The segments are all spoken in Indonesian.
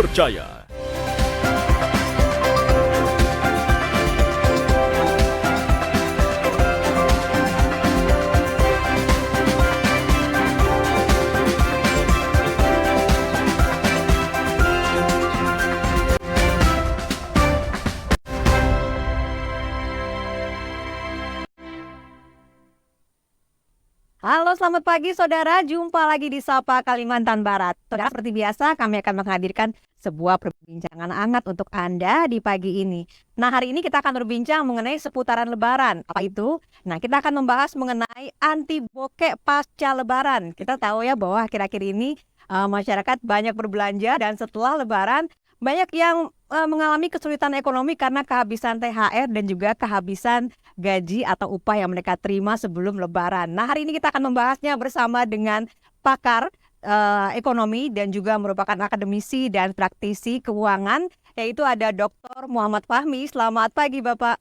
terpercaya. Halo, selamat pagi saudara. Jumpa lagi di Sapa Kalimantan Barat. Saudara, seperti biasa kami akan menghadirkan sebuah perbincangan hangat untuk Anda di pagi ini. Nah, hari ini kita akan berbincang mengenai seputaran Lebaran. Apa itu? Nah, kita akan membahas mengenai anti bokek pasca Lebaran. Kita tahu ya bahwa akhir-akhir ini masyarakat banyak berbelanja dan setelah Lebaran banyak yang mengalami kesulitan ekonomi karena kehabisan THR dan juga kehabisan gaji atau upah yang mereka terima sebelum Lebaran. Nah, hari ini kita akan membahasnya bersama dengan pakar ekonomi dan juga merupakan akademisi dan praktisi keuangan, yaitu ada Dr. Muhammad Fahmi. Selamat pagi, Bapak.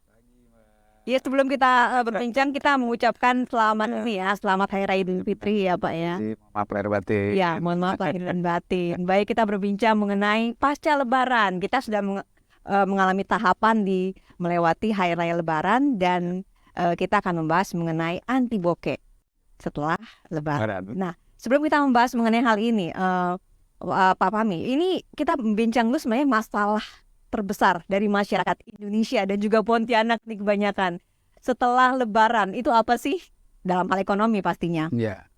Ya, sebelum kita berbincang, kita mengucapkan selamat ini ya, selamat Hari Raya Idul Fitri ya, Pak ya. Maaf lahir batin. Ya, mohon maaf lahir dan batin. Baik, kita berbincang mengenai pasca Lebaran. Kita sudah mengalami tahapan di melewati Hari Raya Lebaran dan kita akan membahas mengenai anti bokek setelah Lebaran. Nah, sebelum kita membahas mengenai hal ini, Pak Fahmi, ini kita membincang dulu sebenarnya masalah terbesar dari masyarakat Indonesia dan juga Pontianak nih kebanyakan. Setelah Lebaran itu apa sih? Dalam hal ekonomi pastinya. Ya,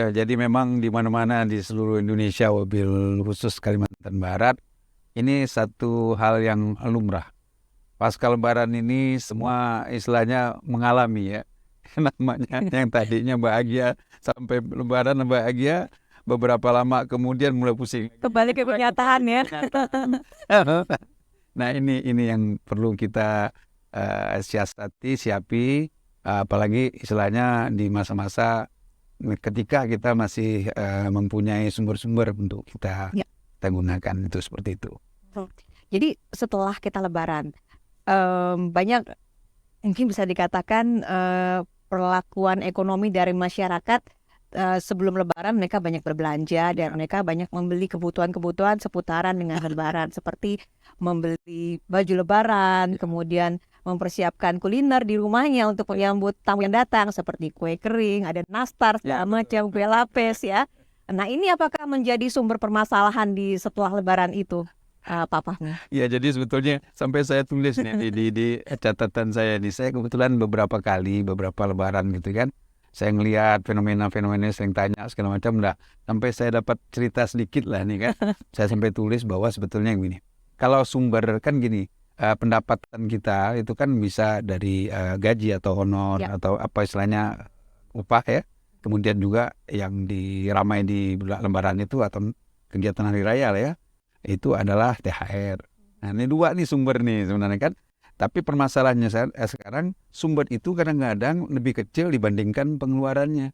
jadi memang di mana-mana di seluruh Indonesia, wabil khusus Kalimantan Barat, ini satu hal yang lumrah. Pasca Lebaran ini semua istilahnya mengalami ya. Namanya yang tadinya bahagia sampai Lebaran bahagia, beberapa lama kemudian mulai pusing. Kembali ke kenyataan ya. Nah ini yang perlu kita siapi, apalagi istilahnya di masa-masa ketika kita masih mempunyai sumber-sumber untuk kita gunakan itu seperti itu. Jadi setelah kita Lebaran banyak mungkin bisa dikatakan perlakuan ekonomi dari masyarakat. Sebelum Lebaran mereka banyak berbelanja dan mereka banyak membeli kebutuhan-kebutuhan seputaran dengan Lebaran, seperti membeli baju Lebaran, kemudian mempersiapkan kuliner di rumahnya untuk menyambut tamu yang datang, seperti kue kering, ada nastar, segala macam, kue lapis ya. Nah, ini apakah menjadi sumber permasalahan di setelah Lebaran itu, Pak Fahmi? Ya, jadi sebetulnya sampai saya tulis nih di catatan saya nih, saya kebetulan beberapa Lebaran gitu kan. Saya ngelihat fenomena-fenomena, saya tanya segala macam, sampai saya dapat cerita sedikit lah nih kan. Saya sampai tulis bahwa sebetulnya gini, kalau sumber kan gini, pendapatan kita itu kan bisa dari gaji atau honor atau apa istilahnya upah ya. Kemudian juga yang diramai di Lebaran itu atau kegiatan hari raya lah ya, itu adalah THR. Nah ini dua nih sumber nih sebenarnya kan. Tapi permasalahannya sekarang sumber itu kadang-kadang lebih kecil dibandingkan pengeluarannya.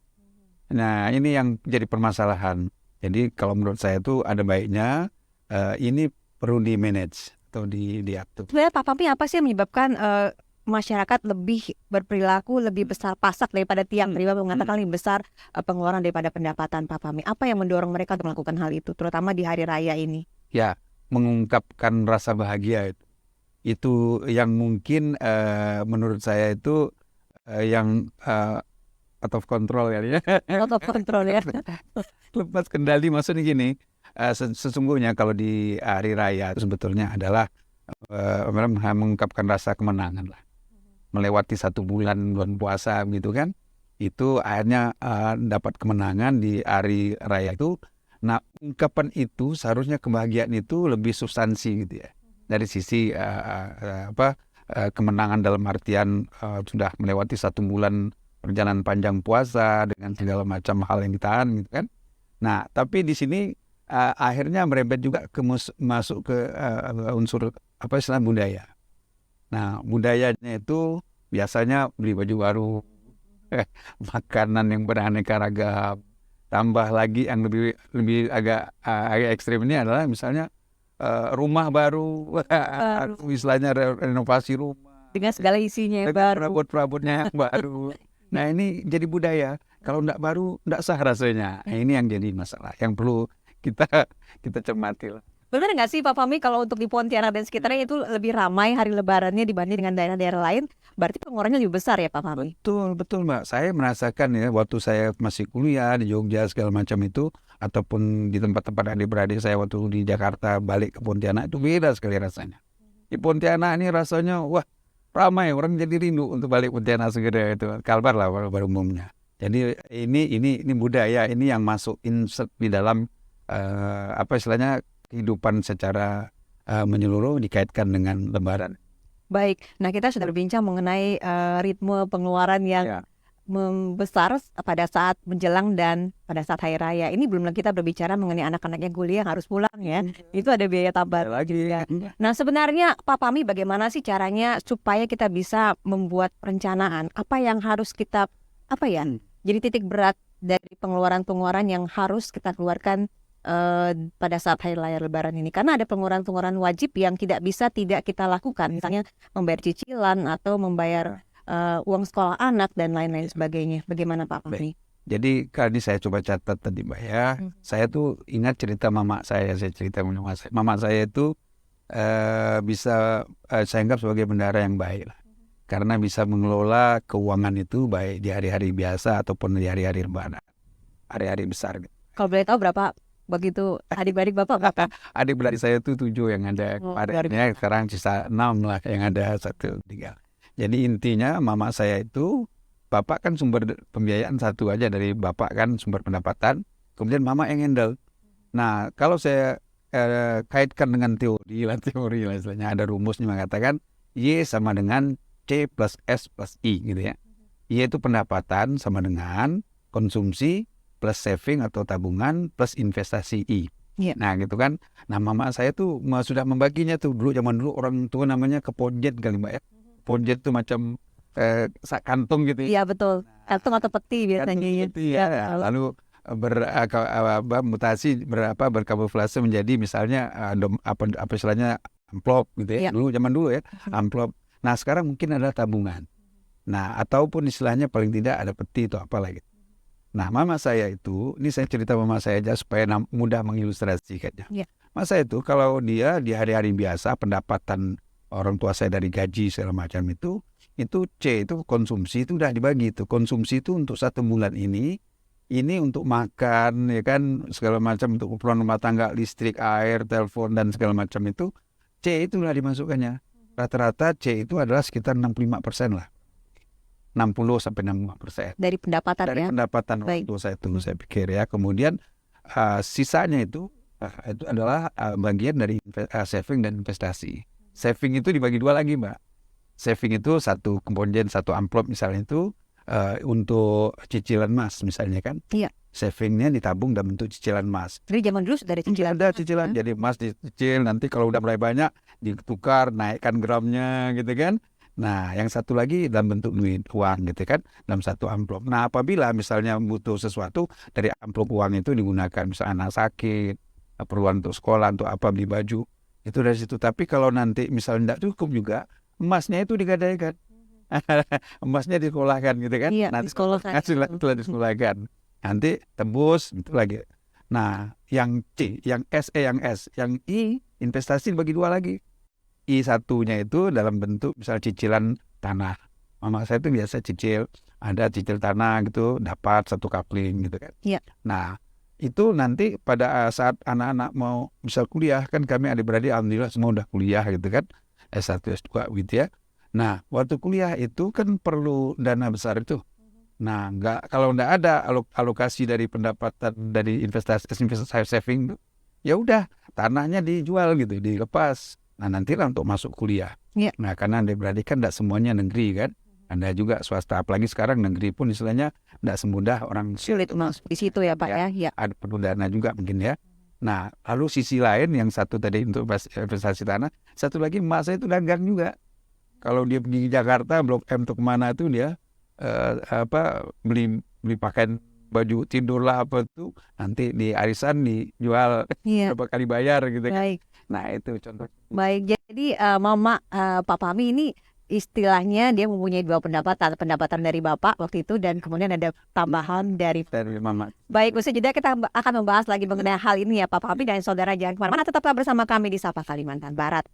Nah ini yang jadi permasalahan. Jadi kalau menurut saya itu ada baiknya ini perlu di-manage atau diatur. Sebenarnya Pak Fahmi, apa sih yang menyebabkan masyarakat lebih berperilaku lebih besar pasak daripada tiang? Tadi Bapak mengatakan lebih besar pengeluaran daripada pendapatan, Pak Fahmi. Apa yang mendorong mereka untuk melakukan hal itu, terutama di hari raya ini? Ya, mengungkapkan rasa bahagia itu yang mungkin menurut saya itu yang out of control ya. Out of control ya. Lepas kendali, maksudnya gini, sesungguhnya kalau di hari raya itu sebetulnya adalah mengungkapkan rasa kemenangan lah. Melewati satu bulan puasa gitu kan, itu akhirnya dapat kemenangan di hari raya itu. Nah, ungkapan itu seharusnya kebahagiaan itu lebih substansi gitu ya. Dari sisi kemenangan dalam artian sudah melewati satu bulan perjalanan panjang puasa dengan segala macam hal yang ditahan gitu kan. Nah, tapi di sini akhirnya merembet juga masuk ke unsur istilah budaya. Nah, budayanya itu biasanya beli baju baru, makanan yang beraneka ragam. Tambah lagi yang lebih agak ekstrim ini adalah misalnya rumah baru, istilahnya renovasi rumah dengan segala isinya yang baru, perabot-perabotnya yang baru. Nah ini jadi budaya. Kalau enggak baru enggak sah rasanya. Nah, ini yang jadi masalah yang perlu kita cermati lah. Benar nggak sih Pak Fahmi kalau untuk di Pontianak dan sekitarnya itu lebih ramai hari lebarannya dibanding dengan daerah-daerah lain? Berarti pengeluarannya lebih besar ya Pak Fahmi? Betul, betul Mbak. Saya merasakan ya waktu saya masih kuliah di Jogja segala macam itu, ataupun di tempat-tempat adik-beradik saya waktu di Jakarta balik ke Pontianak, itu beda sekali rasanya. Di Pontianak ini rasanya wah ramai, orang jadi rindu untuk balik Pontianak segera itu. Kalbar lah pada umumnya. Jadi ini budaya ini yang masuk insert di dalam apa istilahnya kehidupan secara menyeluruh dikaitkan dengan Lebaran. Baik, nah kita sudah berbincang mengenai ritme pengeluaran yang Ya. membesar pada saat menjelang dan pada saat hari raya. Ini belum lagi kita berbicara mengenai anak-anaknya kuliah yang harus pulang ya. Itu ada biaya Ada tambahan lagi. juga. Nah sebenarnya Pak Fahmi bagaimana sih caranya supaya kita bisa membuat perencanaan? Apa yang harus kita, jadi titik berat dari pengeluaran-pengeluaran yang harus kita keluarkan pada saat hari raya lebaran ini? Karena ada pengeluaran-pengeluaran wajib yang tidak bisa tidak kita lakukan. Misalnya membayar cicilan atau membayar uang sekolah anak dan lain-lain sebagainya. Bagaimana Pak Fahmi? Jadi kali saya coba catat tadi Mbak ya. Saya tuh ingat cerita mama saya cerita mama saya. Mama saya itu bisa saya anggap sebagai bendahara yang baik lah. Karena bisa mengelola keuangan itu baik di hari-hari biasa ataupun di hari-hari lebaran. Hari-hari besar. Kalau boleh tahu berapa begitu adik-adik Bapak berapa? Adik-beradik saya itu 7 yang ada. Adiknya sekarang sisa 6 lah yang ada 1 tinggal. Jadi intinya mama saya itu, bapak kan sumber pembiayaan satu aja dari bapak kan sumber pendapatan, kemudian mama yang handle. Nah kalau saya kaitkan dengan teori lah istilahnya ada rumusnya mengatakan Y sama dengan C plus S plus I gitu ya. Y itu pendapatan sama dengan konsumsi plus saving atau tabungan plus investasi I. Iya. Nah gitu kan. Nah mama saya tuh sudah membaginya tuh zaman dulu orang tua namanya keponjet kali Mbak ya. Ponjet tuh macam kantong gitu. Iya betul. Kantong atau peti biasanya. Gitu ya. Lalu mutasi berkamuflase menjadi misalnya apa istilahnya amplop gitu ya. Iya. Zaman dulu ya amplop. Nah sekarang mungkin ada tabungan. Nah ataupun istilahnya paling tidak ada peti atau apa lagi. Nah mama saya itu, ini saya cerita mama saya aja supaya mudah mengilustrasikannya. Iya. Mama saya itu kalau dia di hari-hari biasa pendapatan orang tua saya dari gaji segala macam itu C itu konsumsi itu udah dibagi itu. Konsumsi itu untuk 1 bulan ini untuk makan ya kan segala macam, untuk keperluan rumah tangga, listrik, air, telepon dan segala macam itu C itu udah dimasukkannya. Rata-rata C itu adalah sekitar 65% lah. 60-65% Dari pendapatan dari ya. pendapatan Baik. waktu saya pikir ya. Kemudian sisanya itu adalah bagian dari saving dan investasi. Saving itu dibagi 2 lagi Mbak. Saving itu 1 komponen 1 amplop misalnya itu untuk cicilan emas misalnya kan. Iya. Savingnya ditabung dalam bentuk cicilan emas. Jadi zaman dulu sudah ada cicilan. Ada cicilan, jadi emas dicicil, nanti kalau udah mulai banyak ditukar, naikkan gramnya gitu kan. Nah yang satu lagi dalam bentuk duit uang gitu kan, dalam 1 amplop. Nah apabila misalnya butuh sesuatu dari amplop uang itu digunakan, misalnya anak sakit, keperluan untuk sekolah, untuk apa, beli baju, itu dari situ. Tapi kalau nanti misalnya tidak cukup juga, emasnya itu digadaikan. Emasnya disekolahkan gitu kan. Iya, Nanti disekolahkan. setelah disekolahkan, nanti tembus itu lagi. Nah yang C, yang S, yang I investasi dibagi 2 lagi. I satunya itu dalam bentuk misal cicilan tanah. Mama saya itu biasa cicil, ada cicil tanah gitu, dapat 1 kapling gitu kan. Iya. Nah itu nanti pada saat anak-anak mau bisa kuliah, kan kami adik-beradik alhamdulillah semua udah kuliah gitu kan, S1 S2 gitu ya. Nah waktu kuliah itu kan perlu dana besar itu. Nah kalau nggak ada alokasi dari pendapatan dari investasi saving, ya udah tanahnya dijual gitu, dilepas. Nah nanti lah untuk masuk kuliah. Iya. Nah karena adik-beradik kan tidak semuanya negeri kan, ada juga swasta. Apalagi sekarang negeri pun istilahnya tidak semudah orang Sulit masuk di situ ya Pak ya. Iya. ada perlu dana juga mungkin ya. Nah lalu sisi lain yang satu tadi untuk investasi tanah, satu lagi emak saya itu dagang juga. Kalau dia pergi ke Jakarta, Blok M atau kemana itu dia beli pakaian, baju tidur lah apa tuh, nanti di arisan dijual Iya. berapa kali bayar gitu kan. Baik. Nah itu contoh. Baik. Jadi Mama Pak Fahmi ini istilahnya dia mempunyai dua pendapatan, pendapatan dari Bapak waktu itu dan kemudian ada tambahan dari Mama. Baik, usai jeda kita akan membahas lagi mengenai hal ini ya Pak Fahmi dan saudara, jangan kemana-mana, tetaplah bersama kami di Sapa Kalimantan Barat.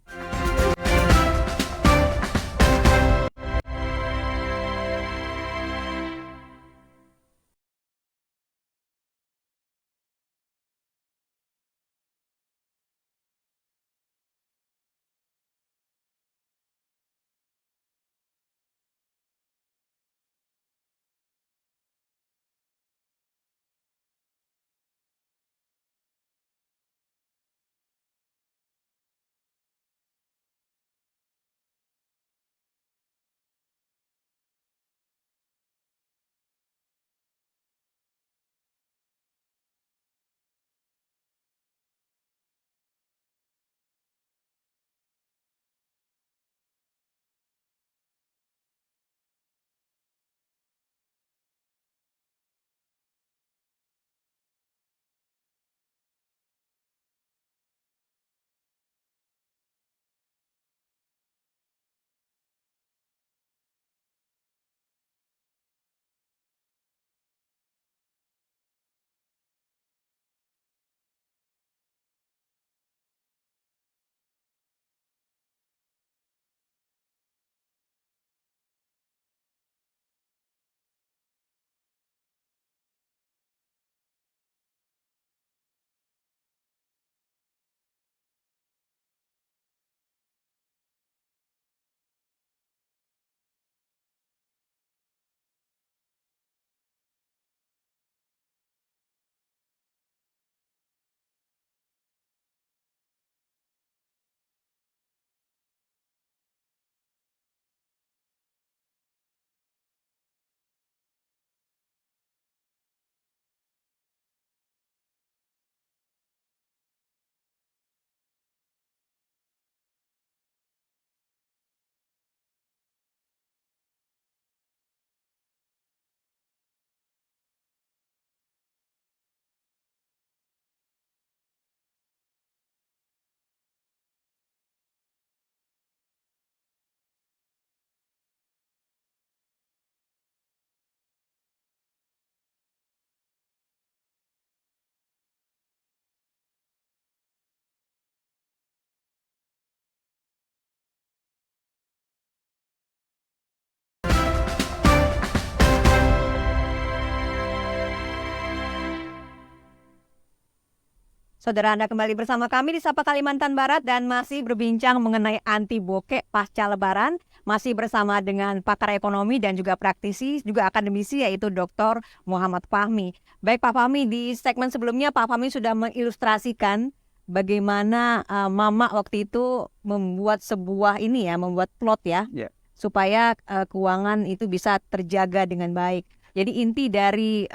Saudara, Anda kembali bersama kami di Sapa Kalimantan Barat dan masih berbincang mengenai anti bokek pasca Lebaran. Masih bersama dengan pakar ekonomi dan juga praktisi, juga akademisi, yaitu Dr. Muhammad Fahmi. Baik Pak Fahmi, di segmen sebelumnya Pak Fahmi sudah mengilustrasikan bagaimana Mama waktu itu membuat sebuah membuat plot ya, Ya. supaya keuangan itu bisa terjaga dengan baik. Jadi inti dari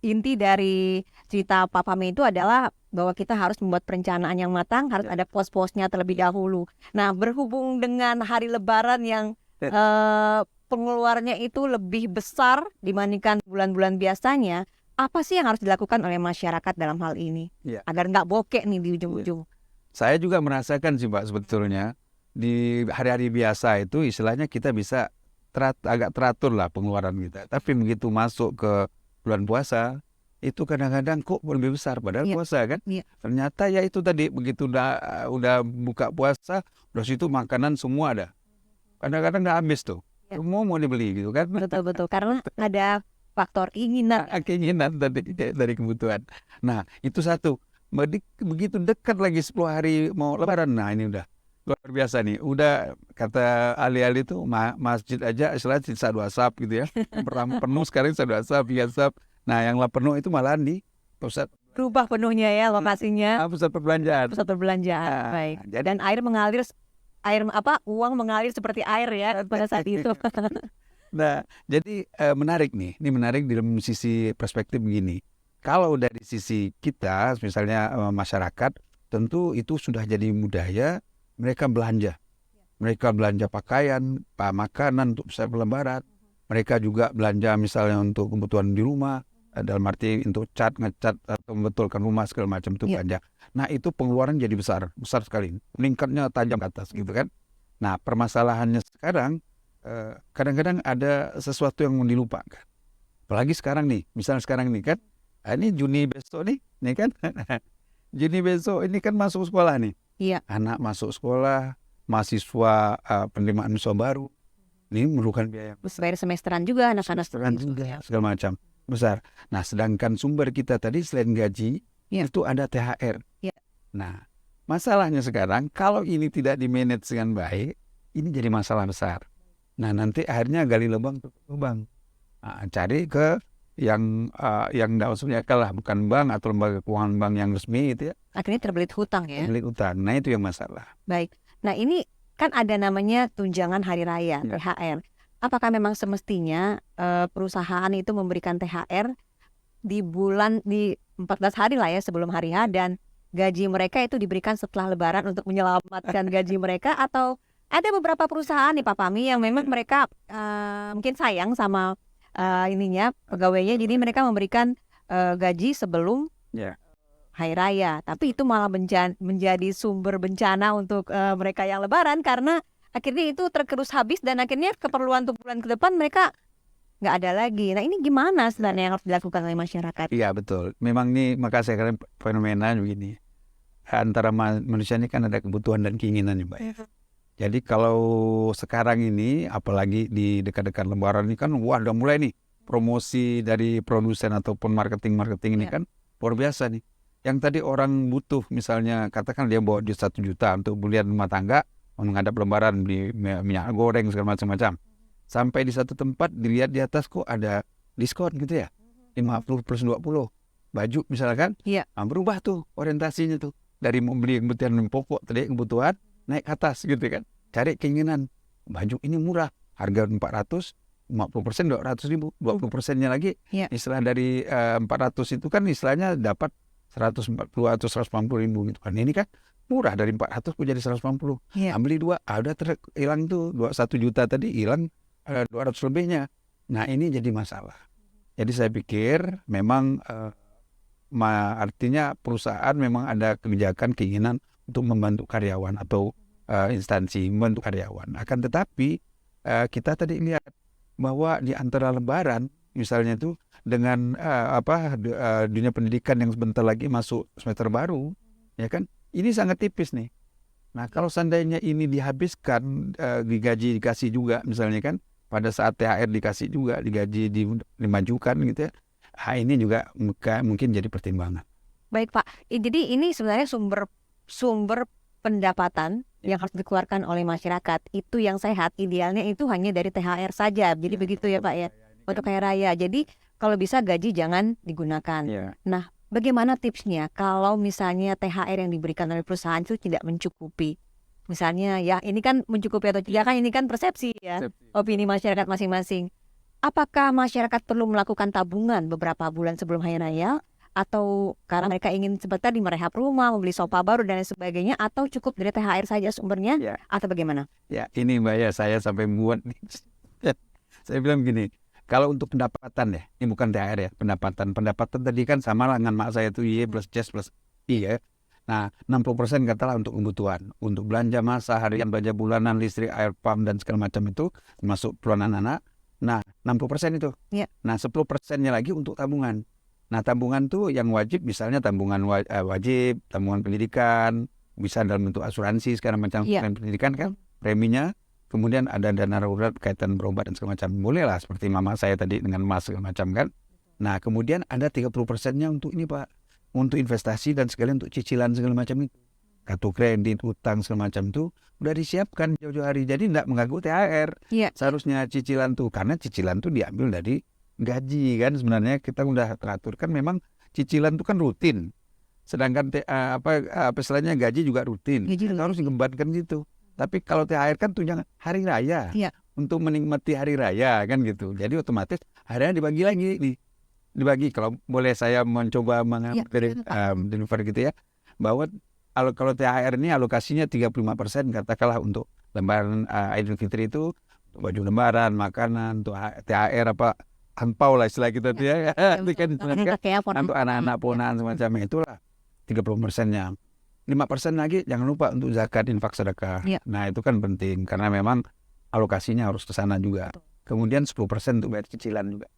inti dari cerita Pak Fahmi itu adalah bahwa kita harus membuat perencanaan yang matang, harus ada pos-posnya terlebih dahulu. Nah, berhubung dengan hari Lebaran yang pengeluarannya itu lebih besar dibandingkan bulan-bulan biasanya, apa sih yang harus dilakukan oleh masyarakat dalam hal ini Ya. agar nggak bokek nih di ujung-ujung? Saya juga merasakan sih Mbak, sebetulnya di hari-hari biasa itu istilahnya kita bisa agak teratur lah pengeluaran kita. Tapi begitu masuk ke bulan puasa, itu kadang-kadang kok lebih besar padahal Iya. puasa kan. Iya. Ternyata ya itu tadi, begitu udah buka puasa, udah situ makanan semua ada. Kadang-kadang nggak habis tuh. Iya. Semua mau dibeli gitu kan. Betul-betul, karena ada faktor keinginan. Keinginan tadi dari kebutuhan. Nah, itu satu. Begitu dekat lagi 10 hari mau Lebaran, nah ini udah luar biasa nih. Udah kata alih-alih itu masjid aja istilahnya sisa 2 sap gitu ya. Penuh sekarang sisa 2 sap, 3 sap. Nah, yang penuh itu malahan di pusat Berubah penuhnya ya lokasinya, pusat perbelanjaan. pusat perbelanjaan. Nah, Baik. jadi- Dan uang mengalir seperti air ya pada saat itu. Nah, jadi menarik nih. Ini menarik dalam sisi perspektif begini. Kalau dari sisi kita, misalnya masyarakat, tentu itu sudah jadi budaya mereka belanja. Mereka belanja pakaian, makanan untuk saya Lebaran. Mereka juga belanja misalnya untuk kebutuhan di rumah, dalam arti untuk ngecat atau membetulkan rumah segala macam itu Iya. belanja. Nah, itu pengeluaran jadi besar sekali. Meningkatnya tajam ke atas gitu kan. Nah, permasalahannya sekarang kadang-kadang ada sesuatu yang dilupakan. Apalagi sekarang nih, misalnya sekarang nih kan, ini Juni besok nih kan, Juni besok ini kan masuk sekolah nih. Iya. Anak masuk sekolah, mahasiswa penerimaan mahasiswa baru, ini memerlukan biaya Bayar semesteran juga anak-anak semesteran juga segala macam besar. Nah, sedangkan sumber kita tadi selain gaji Iya. itu ada THR. Iya. Nah, masalahnya sekarang kalau ini tidak di-manage dengan baik, ini jadi masalah besar. Nah, nanti akhirnya gali lubang tutup lubang. Nah, cari ke yang tidak masuk akal lah, bukan bank atau lembaga keuangan bank yang resmi itu ya, Akhirnya terbelit hutang ya. milik utang. Nah, itu yang masalah. Baik. Nah, ini kan ada namanya tunjangan hari raya, Ya. THR. Apakah memang semestinya perusahaan itu memberikan THR di 14 hari lah ya sebelum hari H, dan gaji mereka itu diberikan setelah Lebaran untuk menyelamatkan gaji mereka, atau ada beberapa perusahaan nih Pak Fahmi yang memang mereka mungkin sayang sama pegawainya, jadi mereka memberikan gaji sebelum Ya. hari raya, tapi itu malah menjadi sumber bencana untuk mereka yang Lebaran, karena akhirnya itu tergerus habis dan akhirnya keperluan untuk bulan ke depan mereka nggak ada lagi. Nah, ini gimana sebenarnya yang harus dilakukan oleh masyarakat? Iya, betul. Memang nih, maka saya kira fenomena begini. Antara manusia ini kan ada kebutuhan dan keinginan ya, Mbak. Jadi kalau sekarang ini, apalagi di dekat-dekat Lebaran ini kan, wah udah mulai nih promosi dari produsen ataupun marketing ini Ya. kan luar biasa nih. Yang tadi orang butuh, misalnya katakan dia bawa duit 1 juta untuk belian rumah tangga, menghadap Lebaran, beli minyak goreng segala macam-macam. Sampai di satu tempat dilihat di atas kok ada diskon gitu ya, 50 plus 20. Baju misalkan, Iya. berubah tuh orientasinya tuh. Dari membeli kebutuhan pokok, tadi kebutuhan, naik ke atas gitu kan. Cari keinginan, baju ini murah, harga 400, 50% 200 ribu, 20%-nya lagi, Iya. istilah dari 400 itu kan istilahnya dapat 140 atau 180 ribu gitu kan. Ini kan murah, dari 400 kok jadi 180. Iya. Beli 2, udah hilang tuh 1 juta tadi, hilang 200 lebihnya. Nah, ini jadi masalah. Jadi saya pikir memang artinya perusahaan memang ada kebijakan, keinginan untuk membantu karyawan atau instansi membantu karyawan. Akan tetapi kita tadi lihat bahwa di antara Lebaran misalnya itu dengan dunia pendidikan yang sebentar lagi masuk semester baru, ya kan, ini sangat tipis nih. Nah, kalau seandainya ini dihabiskan, digaji dikasih juga misalnya kan, pada saat THR dikasih juga, digaji dimajukan gitu ya, ini juga mungkin jadi pertimbangan. Baik Pak, jadi ini sebenarnya sumber pendapatan yang harus dikeluarkan oleh masyarakat itu yang sehat, idealnya itu hanya dari THR saja. Jadi begitu ya Pak ya, untuk hari raya. Jadi kalau bisa gaji jangan digunakan. Ya. Nah, bagaimana tipsnya kalau misalnya THR yang diberikan oleh perusahaan itu tidak mencukupi? Misalnya ya, ini kan mencukupi atau tidak kan, ini kan persepsi ya, opini masyarakat masing-masing. Apakah masyarakat perlu melakukan tabungan beberapa bulan sebelum hari raya? Atau karena mereka ingin sebentar di merehab rumah, membeli sofa baru dan lain sebagainya, atau cukup dari THR saja sumbernya, Ya. atau bagaimana? Ya, ini Mbak ya, saya sampai buat nih. Saya bilang gini, kalau untuk pendapatan ya, ini bukan THR ya, pendapatan tadi kan sama lah dengan mak saya itu Y plus C plus I ya. Nah, 60% katalah untuk kebutuhan, untuk belanja masa harian, belanja bulanan, listrik, air pump dan segala macam itu, termasuk keperluan anak. Nah, 60% itu. Ya. Nah, 10%-nya lagi untuk tabungan. Nah, tabungan tuh yang wajib, misalnya tabungan wajib, tabungan pendidikan, bisa dalam bentuk asuransi segala macam, Ya. pendidikan kan, preminya. Kemudian ada dana darurat kaitan berobat dan segala macam. Boleh lah, seperti mama saya tadi dengan emas segala macam kan. Nah, kemudian ada 30%-nya untuk ini Pak, untuk investasi dan sekalian untuk cicilan segala macam itu. Kartu kredit, utang segala macam itu udah disiapkan jauh-jauh hari. Jadi tidak mengganggu THR. Iya. Seharusnya cicilan tuh, karena cicilan tuh diambil dari gaji kan, sebenarnya kita udah teratur kan, memang cicilan tuh kan rutin. Sedangkan istilahnya gaji juga rutin. Gaji rutin. Harus dikembangkan gitu. Tapi kalau THR kan tunjangan hari raya. Iya. Untuk menikmati hari raya kan gitu. Jadi otomatis harinya dibagi lagi nih. Dibagi, kalau boleh saya mencoba deliver gitu ya, bahwa kalau THR ini alokasinya 35% katakanlah untuk Lebaran, Idul Fitri itu untuk baju Lebaran, makanan, untuk THR angpau lah istilah kita tuh ya. Itu kan untuk anak-anak ponakan semacamnya, itulah 30%-nya. 5% lagi jangan lupa untuk zakat, infak, sedekah. Iya. Nah, itu kan penting karena memang alokasinya harus ke sana juga. Betul. Kemudian 10% untuk bayar cicilan juga.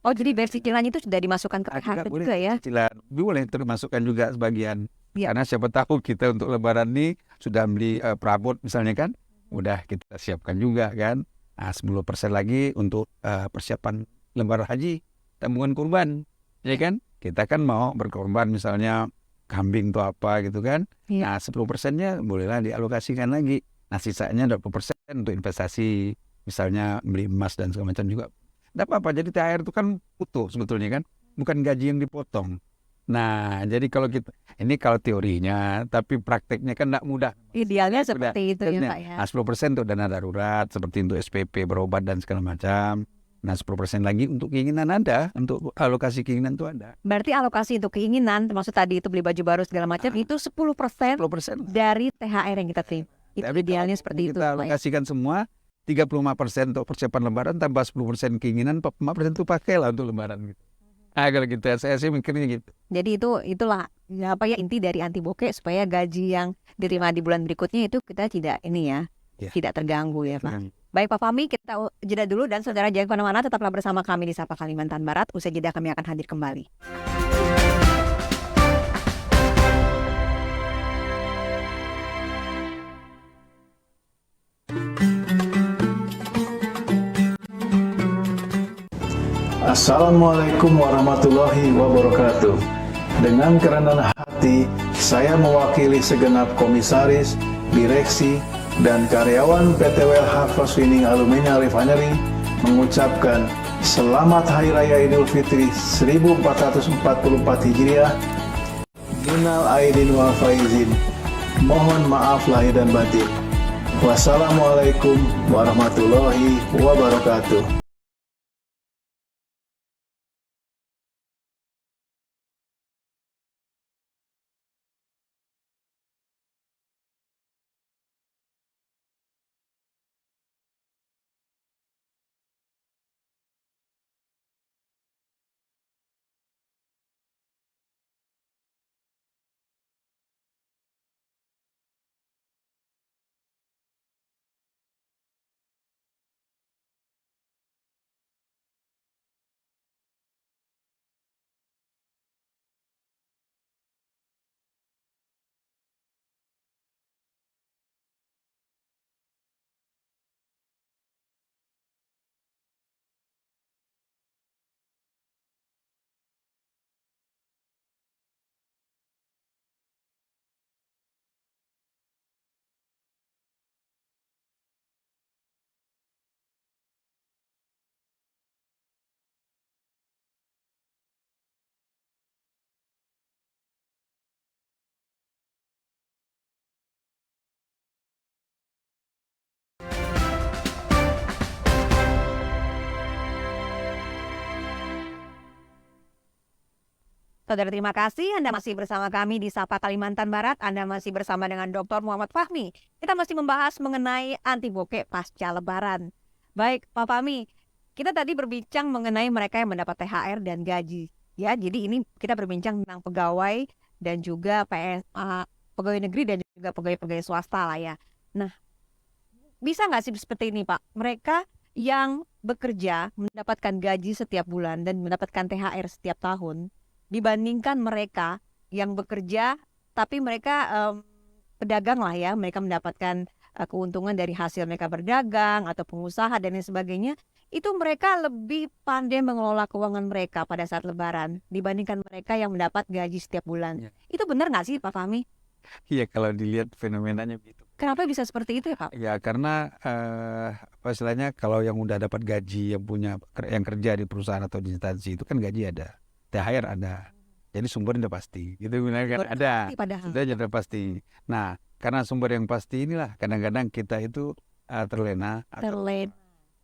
Oh, jadi bayar cicilan itu sudah dimasukkan ke PHK boleh juga ya? cicilan, boleh termasukkan juga sebagian. Iya. Karena siapa tahu kita untuk Lebaran ini sudah beli perabot misalnya kan, udah kita siapkan juga kan. Nah, 10% lagi untuk persiapan Lebaran haji, tabungan kurban, ya kan? Kita kan mau berkorban misalnya kambing atau apa gitu kan. Iya. Nah, 10%-nya bolehlah dialokasikan lagi. Nah, sisanya 20% untuk investasi, misalnya beli emas dan segala macam juga. Tidak apa-apa, jadi THR itu kan utuh sebetulnya kan, bukan gaji yang dipotong. Nah, jadi kalau kita, ini kalau teorinya, tapi prakteknya kan tidak mudah. Idealnya seperti itu ya Pak ya. Nah, 10% untuk dana darurat, seperti untuk SPP, berobat dan segala macam. Nah, 10% lagi untuk keinginan Anda, untuk alokasi keinginan itu ada. Berarti alokasi untuk keinginan, termasuk tadi itu beli baju baru segala macam, itu 10% 10%. dari THR yang kita terima. Itu Tapi idealnya kalau seperti itu kita Pak ya. alokasikan semua, 35% untuk persiapan Lebaran, tambah 10% keinginan, 4% itu pakailah untuk Lebaran gitu. Nah, kalau gitu, saya sih mikirnya gitu. Jadi itulah ya, apa ya, inti dari anti bokeh, supaya gaji yang diterima di bulan berikutnya itu kita tidak ini ya, Ya. tidak terganggu ya Pak. Kan. Baik Pak Fahmi, kita jeda dulu dan saudara jangan kemana-mana, tetaplah bersama kami di Sapa Kalimantan Barat. Usai jeda kami akan hadir kembali. Assalamualaikum warahmatullahi wabarakatuh. Dengan kerendahan hati, saya mewakili segenap komisaris, direksi, dan karyawan PT WLH Crosswinning Aluminium Refinery mengucapkan Selamat Hari Raya Idul Fitri 1444 Hijriah. Minal aidin wal faizin. Mohon maaf lahir dan batin. Wassalamualaikum warahmatullahi wabarakatuh. Saudara, terima kasih Anda masih bersama kami di Sapa Kalimantan Barat. Anda masih bersama dengan Dr. Muhammad Fahmi. Kita masih membahas mengenai anti bokeh pasca Lebaran. Baik, Pak Fahmi, kita tadi berbincang mengenai mereka yang mendapat THR dan gaji. Ya, jadi ini kita berbincang tentang pegawai dan juga pegawai negeri dan juga pegawai-pegawai swasta lah ya. Nah, bisa nggak sih seperti ini Pak? Mereka yang bekerja mendapatkan gaji setiap bulan dan mendapatkan THR setiap tahun, dibandingkan mereka yang bekerja tapi mereka pedagang lah ya, mereka mendapatkan keuntungan dari hasil mereka berdagang atau pengusaha dan lain sebagainya, itu mereka lebih pandai mengelola keuangan mereka pada saat Lebaran dibandingkan mereka yang mendapat gaji setiap bulan. Ya. Itu benar nggak sih Pak Fahmi? Iya, kalau dilihat fenomenanya begitu. Kenapa bisa seperti itu ya Pak? Ya karena apa istilahnya, kalau yang udah dapat gaji, yang kerja di perusahaan atau di instansi itu kan gaji ada, THR ada, jadi sumbernya udah pasti, gitu benar kan? Ada, Padahal. sudah jadi pasti. Nah, karena sumber yang pasti inilah kadang-kadang kita itu terlena atau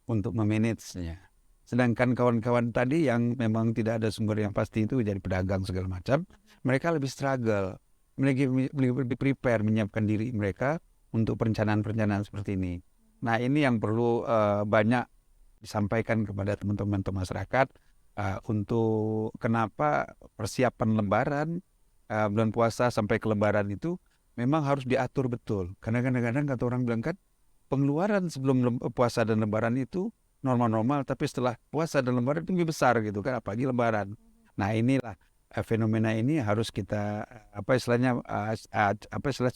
untuk memanagenya. Sedangkan kawan-kawan tadi yang memang tidak ada sumber yang pasti itu jadi pedagang segala macam, mereka lebih struggle, mereka lebih prepare menyiapkan diri mereka untuk perencanaan-perencanaan seperti ini. Nah, ini yang perlu banyak disampaikan kepada teman-teman masyarakat untuk kenapa persiapan Lebaran, bulan puasa sampai ke Lebaran itu memang harus diatur betul. Karena kadang-kadang kata orang bilang kan, pengeluaran sebelum puasa dan lebaran itu normal-normal, tapi setelah puasa dan lebaran itu lebih besar gitu kan, apalagi lebaran. Nah inilah fenomena ini harus kita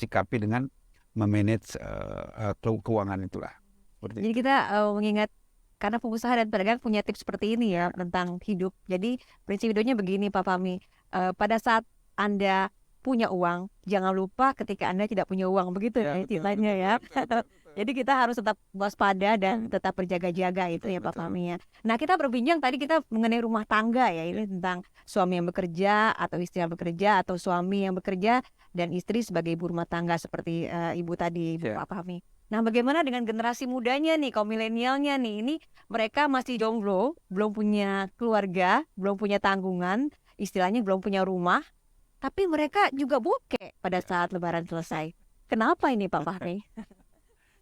sikapi dengan memanage keuangan itulah. Seperti Jadi kita mengingat karena pengusaha dan pedagang punya tips seperti ini ya tentang hidup. Jadi prinsip hidupnya begini Pak Fahmi, pada saat Anda punya uang, jangan lupa ketika Anda tidak punya uang, begitu ya istilahnya ya. Jadi kita harus tetap waspada dan tetap berjaga-jaga itu ya Pak Fahmi ya. Nah kita berbincang tadi kita mengenai rumah tangga ya, ini tentang suami yang bekerja atau istri yang bekerja atau suami yang bekerja dan istri sebagai ibu rumah tangga seperti ibu tadi Pak Fahmi. Nah, bagaimana dengan generasi mudanya nih, kaum milenialnya nih? Ini mereka masih jomblo, belum punya keluarga, belum punya tanggungan, istilahnya belum punya rumah, tapi mereka juga bokeh pada saat lebaran selesai. Kenapa ini Pak Fahmi?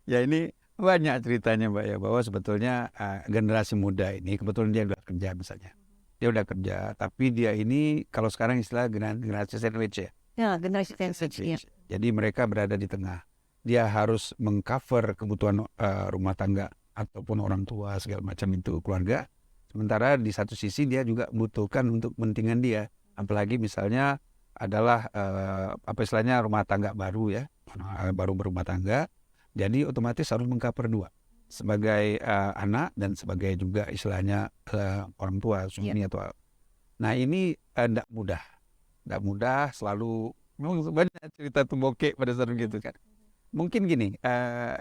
Ya ini banyak ceritanya Mbak ya, bahwa sebetulnya generasi muda ini kebetulan dia udah kerja misalnya. Dia udah kerja, tapi dia ini kalau sekarang istilah generasi sandwich ya. Ya, generasi sandwich ya. Jadi mereka berada di tengah. Dia harus mengcover kebutuhan rumah tangga ataupun orang tua segala macam itu keluarga. Sementara di satu sisi dia juga membutuhkan untuk kepentingan dia. Apalagi misalnya adalah istilahnya rumah tangga baru ya, baru berumah tangga. Jadi otomatis harus mengcover dua, sebagai anak dan sebagai juga istilahnya orang tua suami atau. Nah ini tidak mudah, selalu memang banyak cerita tuh bokeh pada saat begitu kan. Mungkin gini,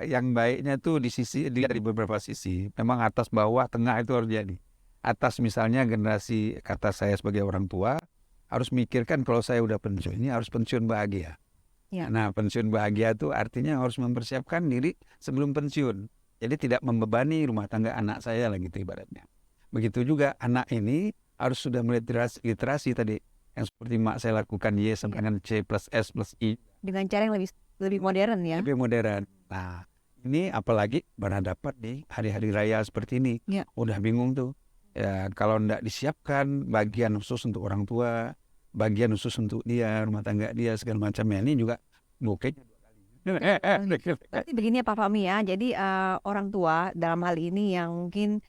yang baiknya tuh dilihat dari beberapa sisi. Memang atas, bawah, tengah itu harus jadi. Atas misalnya generasi kata saya sebagai orang tua harus mikirkan kalau saya udah pensiun ini harus pensiun bahagia. Ya. Nah pensiun bahagia itu artinya harus mempersiapkan diri sebelum pensiun. Jadi tidak membebani rumah tangga anak saya lah gitu ibaratnya. Begitu juga anak ini harus sudah melihat literasi tadi yang seperti mak saya lakukan Y sampai dengan C plus S plus I. Dengan cara yang lebih modern ya. Lebih modern. Nah, ini apalagi berhadapan di hari-hari raya seperti ini. Ya. Udah bingung tuh. Ya, kalau enggak disiapkan bagian khusus untuk orang tua, bagian khusus untuk dia, rumah tangga dia, segala macamnya, ini juga bokeh. Berarti begini ya Pak Fahmi ya. Jadi orang tua dalam hal ini yang mungkin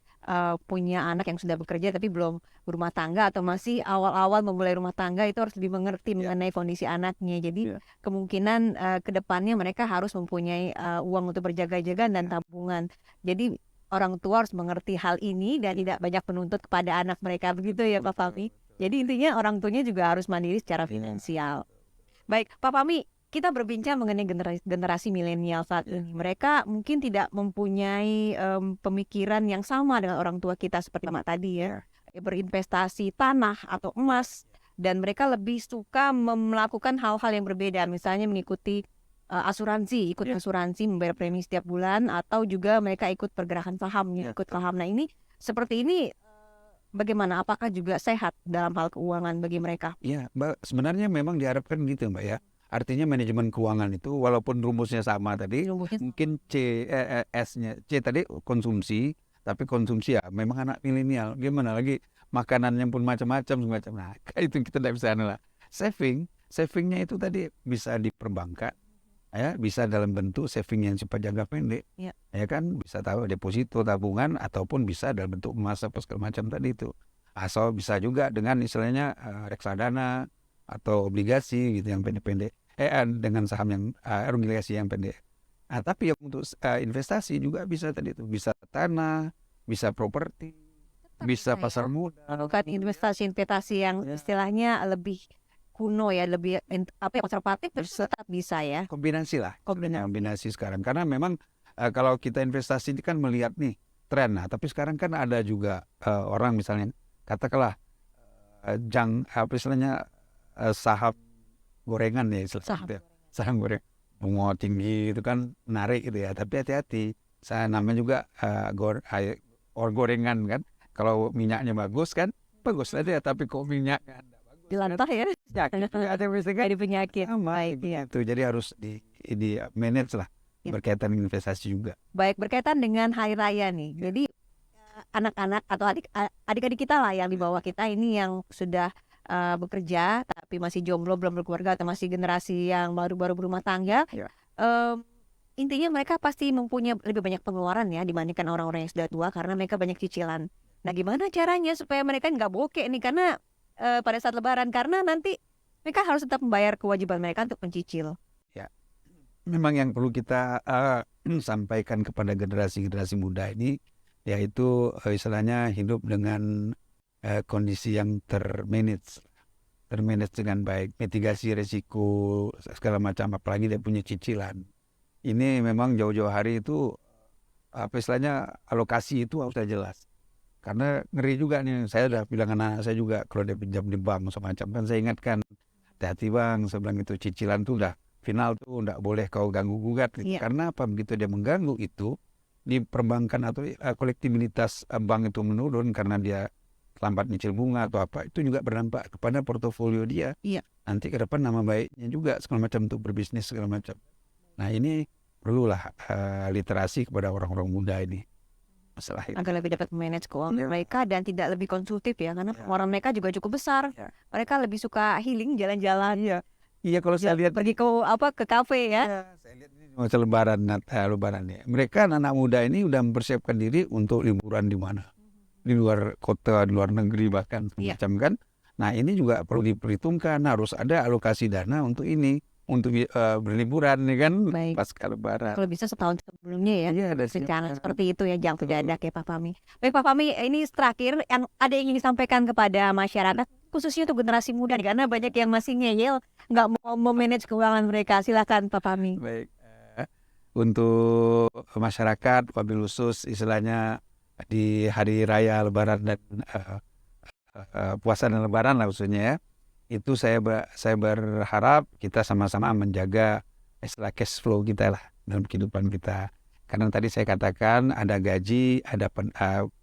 punya anak yang sudah bekerja tapi belum berumah tangga atau masih awal-awal memulai rumah tangga itu harus lebih mengerti mengenai kondisi anaknya. Jadi kemungkinan ke depannya mereka harus mempunyai uang untuk berjaga-jaga dan tabungan. Jadi orang tua harus mengerti hal ini dan tidak banyak menuntut kepada anak mereka, begitu ya Pak Fahmi. Jadi intinya orang tuanya juga harus mandiri secara finansial. Baik Pak Fahmi, kita berbincang mengenai generasi milenial saat ini. Mereka mungkin tidak mempunyai pemikiran yang sama dengan orang tua kita seperti Mak tadi ya. Berinvestasi tanah atau emas. Dan mereka lebih suka melakukan hal-hal yang berbeda. Misalnya mengikuti asuransi, asuransi membayar premi setiap bulan. Atau juga mereka ikut pergerakan saham, ikut saham. Nah ini seperti ini bagaimana? Apakah juga sehat dalam hal keuangan bagi mereka? Ya Mbak, sebenarnya memang diharapkan gitu Mbak ya. Artinya manajemen keuangan itu walaupun rumusnya sama tadi, mungkin S-nya C tadi konsumsi, tapi konsumsi ya memang anak milenial. Gimana lagi makanannya pun macam-macam semacam. Nah, itu kita tidak bisa lah. Savingnya itu tadi bisa di perbankan, ya, bisa dalam bentuk saving yang sifat jangka pendek, ya kan, bisa tahu deposito, tabungan, ataupun bisa dalam bentuk emas apa segala macam tadi itu. Asal bisa juga dengan istilahnya reksadana atau obligasi gitu yang pendek-pendek, dengan saham yang obligasi yang pendek. Nah, tapi yang untuk investasi juga bisa tadi itu, bisa tanah, bisa properti, bisa pasar modal. Bukan investasi yang istilahnya lebih kuno ya, lebih konservatif, tetap bisa ya. Kombinasi lah, kombinasi sekarang. Karena memang kalau kita investasi ini kan melihat nih tren. Nah, tapi sekarang kan ada juga orang misalnya katakanlah istilahnya saham gorengan ya, saham goreng bunga tinggi itu kan menarik gitu ya, tapi hati-hati, saya namanya juga gorengan kan, kalau minyaknya bagus kan bagus aja, tapi kok minyaknya dilantah ya, ada misalnya penyakit baik ya. Itu jadi harus di manage lah berkaitan dengan investasi juga. Baik, berkaitan dengan hari raya nih, jadi anak-anak atau adik-adik kita lah yang di bawah kita ini yang sudah bekerja tapi masih jomblo, belum berkeluarga, atau masih generasi yang baru-baru berumah tangga, Ya. intinya mereka pasti mempunyai lebih banyak pengeluaran ya dibandingkan orang-orang yang sudah tua karena mereka banyak cicilan. Nah, gimana caranya supaya mereka nggak bokeh nih karena pada saat Lebaran, karena nanti mereka harus tetap membayar kewajiban mereka untuk mencicil. Memang yang perlu kita sampaikan kepada generasi-generasi muda ini, yaitu istilahnya hidup dengan kondisi yang termanage dengan baik, mitigasi resiko segala macam, apalagi dia punya cicilan. Ini memang jauh-jauh hari itu apa istilahnya alokasi itu harus jelas. Karena ngeri juga nih, saya udah bilang anak saya juga kalau dia pinjam di bank semacam, kan saya ingatkan, hati-hati bang, saya bilang itu cicilan tuh udah final tuh, nggak boleh kau ganggu gugat. Iya. Karena apa, begitu dia mengganggu itu di perbankan atau kolektibilitas bank itu menurun karena dia lambat nyicil bunga atau apa, itu juga berdampak kepada portofolio dia. Iya. Nanti ke depan nama baiknya juga segala macam untuk berbisnis segala macam. Nah ini perlulah literasi kepada orang-orang muda ini masalah itu. Agar lebih dapat manage keuangan mereka dan tidak lebih konsumtif ya, karena pengeluaran mereka juga cukup besar. Mereka lebih suka healing, jalan-jalan. Iya, kalau saya lihat Pergi ke kafe ya. saya lihat ini masa lebaran nih. Mereka anak muda ini udah mempersiapkan diri untuk liburan di mana, di luar kota, di luar negeri bahkan macam kan. Nah ini juga perlu diperhitungkan, harus ada alokasi dana untuk ini, untuk berliburan nih kan. Baik. Pasca lebaran. Kalau bisa setahun sebelumnya ya. Iya, ada Rencana seperti itu ya, jangan mendadak ya Pak Fahmi. Baik Pak Fahmi, ini terakhir ada yang ingin disampaikan kepada masyarakat khususnya untuk generasi muda nih, karena banyak yang masih ngeyel nggak mau memanage keuangan mereka. Silakan Pak Fahmi. Baik, untuk masyarakat wabil khusus istilahnya di hari raya Lebaran dan puasa dan Lebaran lah khususnya ya, itu saya berharap kita sama-sama menjaga istilah cash flow kita lah dalam kehidupan kita. Karena tadi saya katakan ada gaji, ada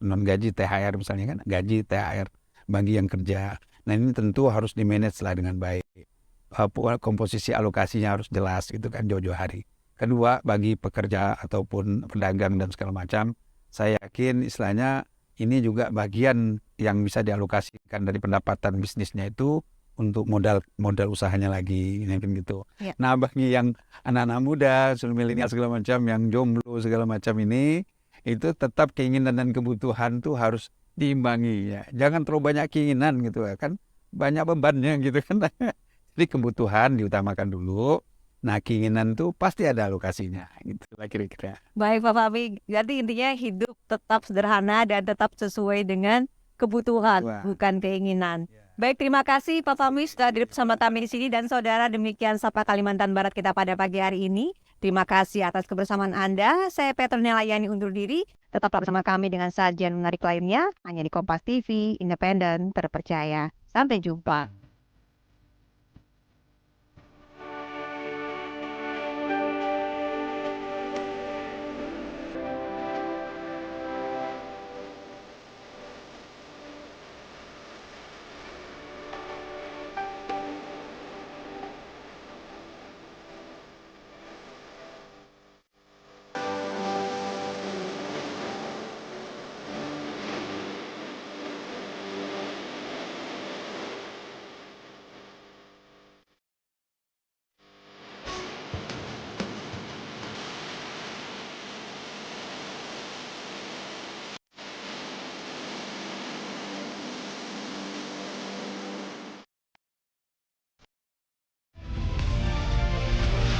non gaji, THR misalnya kan, gaji, THR bagi yang kerja. Nah ini tentu harus di-manage lah dengan baik. Komposisi alokasinya harus jelas gitu kan jauh-jauh hari. Kedua, bagi pekerja ataupun pedagang dan segala macam, saya yakin istilahnya ini juga bagian yang bisa dialokasikan dari pendapatan bisnisnya itu untuk modal usahanya lagi, gitu. Ya. Nah bagi yang anak-anak muda, milenial segala macam, yang jomblo segala macam ini, itu tetap keinginan dan kebutuhan tuh harus diimbangi ya. Jangan terlalu banyak keinginan gitu kan, banyak bebannya gitu kan. Jadi kebutuhan diutamakan dulu. Nah keinginan tuh pasti ada alokasinya gitu lah kira-kira. Baik Pak Fahmi, jadi intinya hidup tetap sederhana dan tetap sesuai dengan kebutuhan, bukan keinginan. Baik, terima kasih Pak Fahmi sudah hadir bersama kami di sini, dan saudara, demikian Sapa Kalimantan Barat kita pada pagi hari ini. Terima kasih atas kebersamaan Anda. Saya Petronella Yani undur diri. Tetaplah bersama kami dengan sajian menarik lainnya hanya di Kompas TV, independen, terpercaya. Sampai jumpa.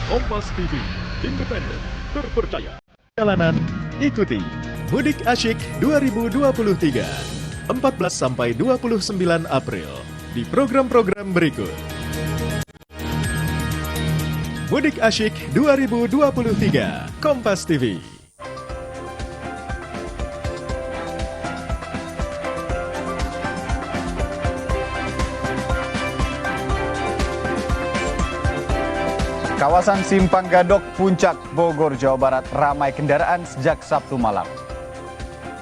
Kompas TV, independen, terpercaya. Perjalanan ikuti Mudik Asyik 2023, 14 sampai 29 April di program-program berikut. Mudik Asyik 2023, Kompas TV. Kawasan Simpang Gadok, Puncak, Bogor, Jawa Barat ramai kendaraan sejak Sabtu malam.